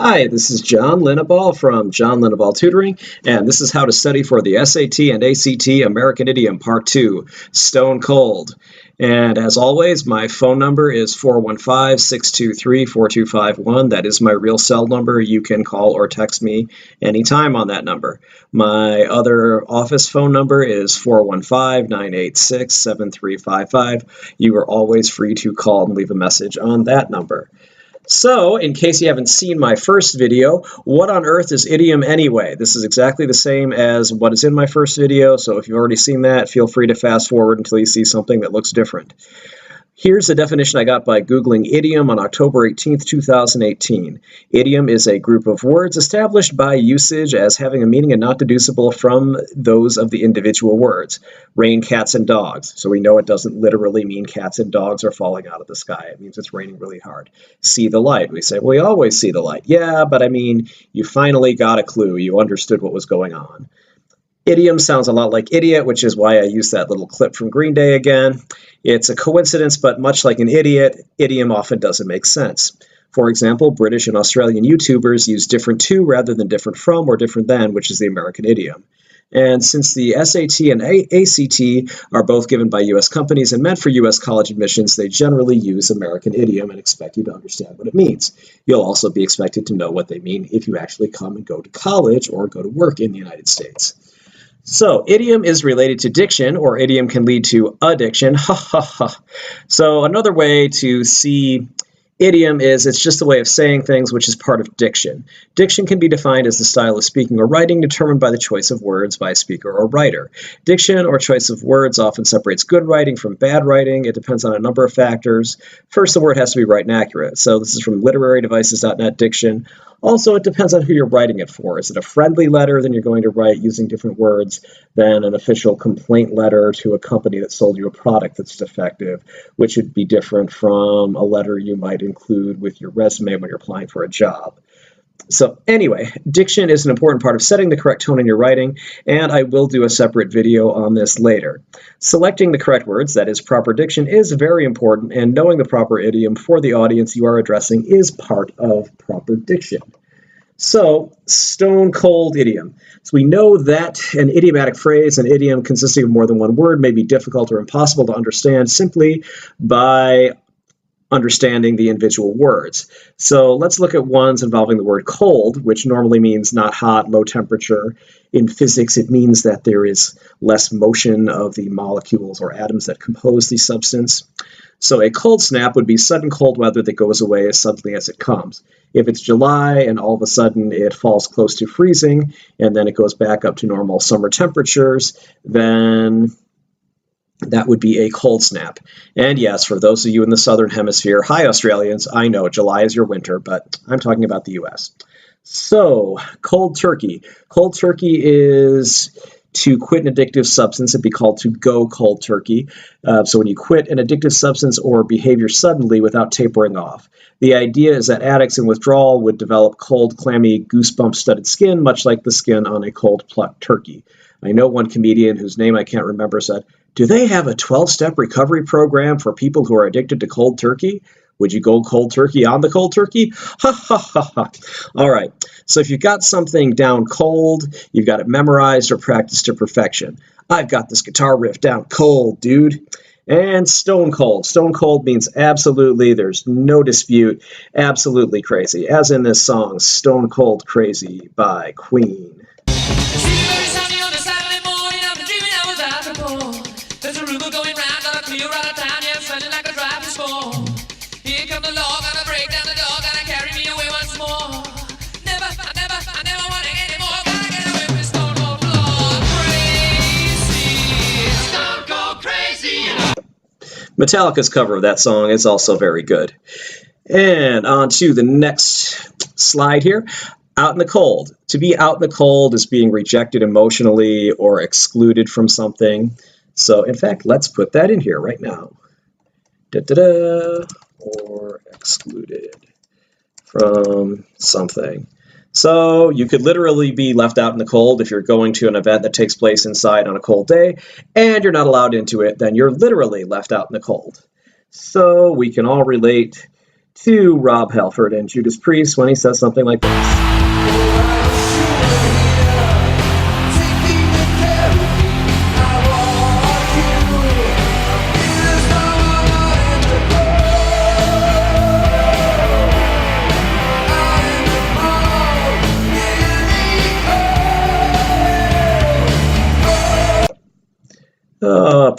Hi, this is John Linneball from John Linneball Tutoring, and this is how to study for the SAT and ACT American Idiom Part 2, Stone Cold. And as always, my phone number is 415-623-4251. That is my real cell number. You can call or text me anytime on that number. My other office phone number is 415-986-7355. You are always free to call and leave a message on that number. So, in case you haven't seen my first video, what on earth is idiom anyway? This is exactly the same as what is in my first video, so if you've already seen that, feel free to fast forward until you see something that looks different. Here's the definition I got by Googling idiom on October 18th, 2018. Idiom is a group of words established by usage as having a meaning and not deducible from those of the individual words. Rain, cats, and dogs. So we know it doesn't literally mean cats and dogs are falling out of the sky. It means it's raining really hard. See the light. We say, well, we always see the light. Yeah, but I mean, you finally got a clue. You understood what was going on. Idiom sounds a lot like idiot, which is why I used that little clip from Green Day again. It's a coincidence, but much like an idiot, idiom often doesn't make sense. For example, British and Australian YouTubers use different to rather than different from or different than, which is the American idiom. And since the SAT and ACT are both given by U.S. companies and meant for U.S. college admissions, they generally use American idiom and expect you to understand what it means. You'll also be expected to know what they mean if you actually come and go to college or go to work in the United States. So, idiom is related to diction, or idiom can lead to addiction. Ha ha ha. So, another way to see idiom is it's just a way of saying things which is part of diction. Diction can be defined as the style of speaking or writing determined by the choice of words by a speaker or writer. Diction or choice of words often separates good writing from bad writing. It depends on a number of factors. First, the word has to be right and accurate. So this is from literarydevices.net Diction. Also, it depends on who you're writing it for. Is it a friendly letter? Then you're going to write using different words than an official complaint letter to a company that sold you a product that's defective, which would be different from a letter you might include with your resume when you're applying for a job. So anyway, diction is an important part of setting the correct tone in your writing, and I will do a separate video on this later. Selecting the correct words, that is proper diction, is very important, and knowing the proper idiom for the audience you are addressing is part of proper diction. So, stone cold idiom. So we know that an idiomatic phrase, an idiom consisting of more than one word, may be difficult or impossible to understand simply by understanding the individual words. So let's look at ones involving the word cold, which normally means not hot, low temperature. In physics, it means that there is less motion of the molecules or atoms that compose the substance. So a cold snap would be sudden cold weather that goes away as suddenly as it comes. If it's July and all of a sudden it falls close to freezing and then it goes back up to normal summer temperatures, then that would be a cold snap. And yes, for those of you in the Southern Hemisphere, hi Australians, I know July is your winter, but I'm talking about the US. So, cold turkey. Cold turkey is to quit an addictive substance. It'd be called to go cold turkey. So when you quit an addictive substance or behavior suddenly without tapering off. The idea is that addicts in withdrawal would develop cold, clammy, goosebump-studded skin, much like the skin on a cold plucked turkey. I know one comedian whose name I can't remember said, "Do they have a 12-step recovery program for people who are addicted to cold turkey? Would you go cold turkey on the cold turkey?" Ha ha ha ha. All right. So if you've got something down cold, you've got it memorized or practiced to perfection. I've got this guitar riff down cold, dude. And stone cold. Stone cold means absolutely, there's no dispute, absolutely crazy. As in this song, Stone Cold Crazy by Queen. There's a rumor going round, got a clear out of town, yeah, smelling like a driving storm. Here come the law, gonna break down the door, gonna carry me away once more. I never want it anymore, gotta get away with stone cold floor. Crazy, stone cold crazy. Metallica's cover of that song is also very good. And on to the next slide here. Out in the cold. To be out in the cold is being rejected emotionally or excluded from something. So, in fact, let's put that in here right now. Da-da-da, or excluded from something. So you could literally be left out in the cold if you're going to an event that takes place inside on a cold day, and you're not allowed into it, then you're literally left out in the cold. So we can all relate to Rob Halford and Judas Priest when he says something like this.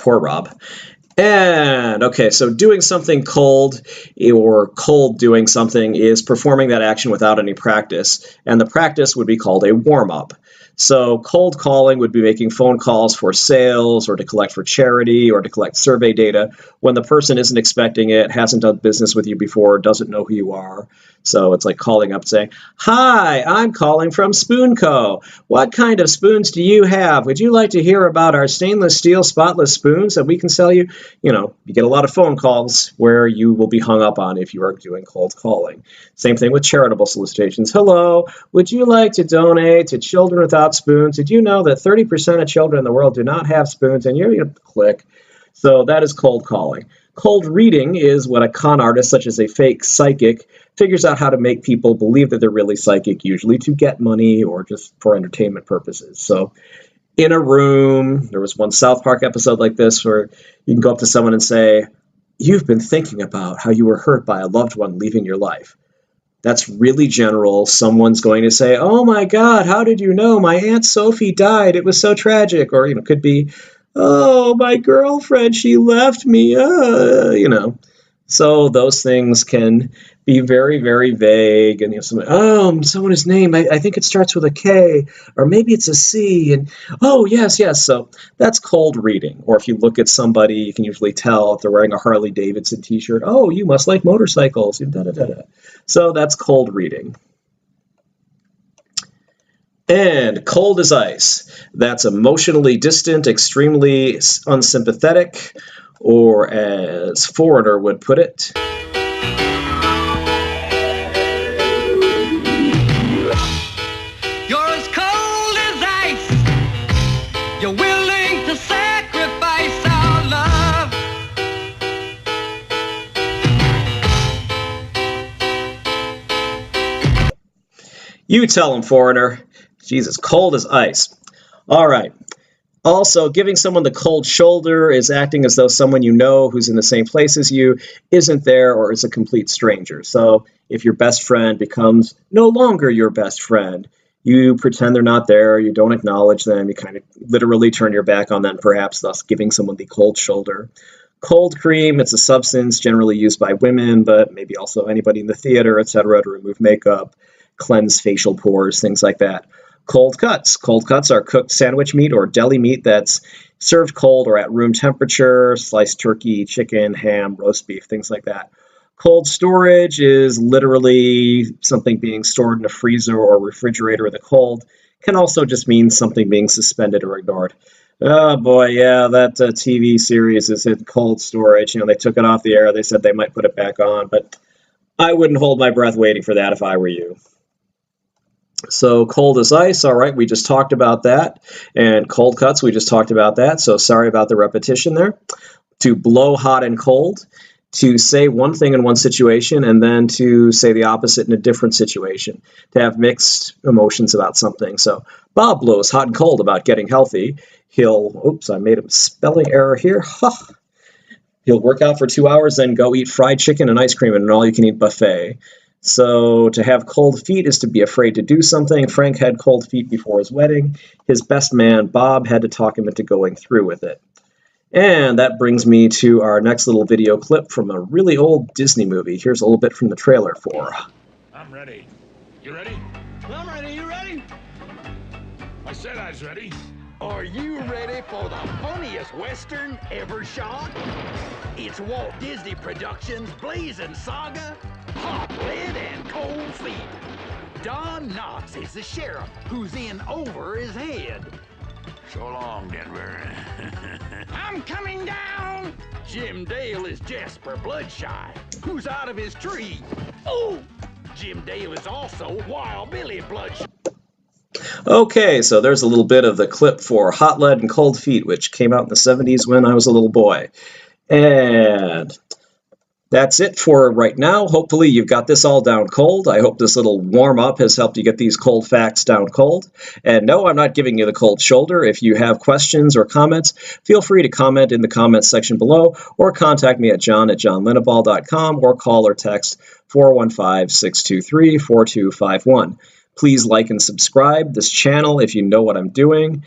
Poor Rob. And okay, so doing something cold or cold doing something is performing that action without any practice, and the practice would be called a warm-up. So cold calling would be making phone calls for sales or to collect for charity or to collect survey data when the person isn't expecting it, hasn't done business with you before, doesn't know who you are. So it's like calling up saying, "Hi, I'm calling from Spoon Co. What kind of spoons do you have? Would you like to hear about our stainless steel spotless spoons that we can sell you?" You know, you get a lot of phone calls where you will be hung up on if you are doing cold calling. Same thing with charitable solicitations. "Hello, would you like to donate to Children Without Spoons? Did you know that 30% of children in the world do not have spoons?" And you click. So that is cold calling. Cold reading is when a con artist, such as a fake psychic, figures out how to make people believe that they're really psychic, usually to get money or just for entertainment purposes. So in a room, there was one South Park episode like this where you can go up to someone and say, "You've been thinking about how you were hurt by a loved one leaving your life." That's really general. Someone's going to say, "Oh my God, how did you know? My Aunt Sophie died. It was so tragic." Or, could be, "Oh, my girlfriend, she left me." So those things can be very, very vague. And someone's name, I think it starts with a K, or maybe it's a C. And, "Oh, yes. So that's cold reading. Or if you look at somebody, you can usually tell if they're wearing a Harley Davidson t-shirt. "Oh, you must like motorcycles." Da-da-da-da. So that's cold reading. And cold as ice. That's emotionally distant, extremely unsympathetic, or as Foreigner would put it, You're as cold as ice. You're willing to sacrifice our love. You tell him, Foreigner. Jesus, cold as ice. All right. Also, giving someone the cold shoulder is acting as though someone you know who's in the same place as you isn't there or is a complete stranger. So if your best friend becomes no longer your best friend, you pretend they're not there, you don't acknowledge them, you kind of literally turn your back on them, perhaps thus giving someone the cold shoulder. Cold cream, it's a substance generally used by women, but maybe also anybody in the theater, etc., to remove makeup, cleanse facial pores, things like that. Cold cuts. Cold cuts are cooked sandwich meat or deli meat that's served cold or at room temperature, sliced turkey, chicken, ham, roast beef, things like that. Cold storage is literally something being stored in a freezer or refrigerator in the cold. Can also just mean something being suspended or ignored. "Oh boy, yeah, that TV series is in cold storage. They took it off the air. They said they might put it back on, but I wouldn't hold my breath waiting for that if I were you." So cold as ice, all right, we just talked about that. And cold cuts, we just talked about that. So sorry about the repetition there. To blow hot and cold, to say one thing in one situation and then to say the opposite in a different situation, to have mixed emotions about something. So Bob blows hot and cold about getting healthy. I made a spelling error here. He'll work out for 2 hours, then go eat fried chicken and ice cream at an all-you-can-eat buffet. So to have cold feet is to be afraid to do something. Frank had cold feet before his wedding. His best man, Bob, had to talk him into going through with it. And that brings me to our next little video clip from a really old Disney movie. Here's a little bit from the trailer for... I'm ready. You ready? I'm ready. You ready? I said I was ready. Are you ready for the funniest Western ever shot? It's Walt Disney Productions' blazing saga, Hot Lead and Cold Feet. Don Knotts is the sheriff who's in over his head. So long, Denver. I'm coming down! Jim Dale is Jasper Bloodshot, who's out of his tree. Oh! Jim Dale is also Wild Billy Bloodshot. Okay, so there's a little bit of the clip for Hot Lead and Cold Feet, which came out in the 70s when I was a little boy. And That's it for right now. Hopefully you've got this all down cold. I hope this little warm up has helped you get these cold facts down cold. And no, I'm not giving you the cold shoulder. If you have questions or comments, feel free to comment in the comments section below or contact me at john@johnlineball.com or call or text 415-623-4251. Please like and subscribe this channel if you know what I'm doing.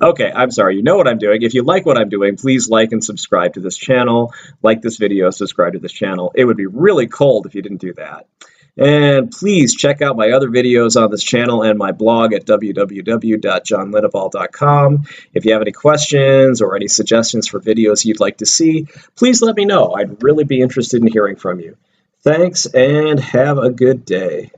Okay, I'm sorry, you know what I'm doing. If you like what I'm doing, please like and subscribe to this channel. Like this video, subscribe to this channel. It would be really cold if you didn't do that. And please check out my other videos on this channel and my blog at www.johnlineball.com. If you have any questions or any suggestions for videos you'd like to see, please let me know. I'd really be interested in hearing from you. Thanks, and have a good day.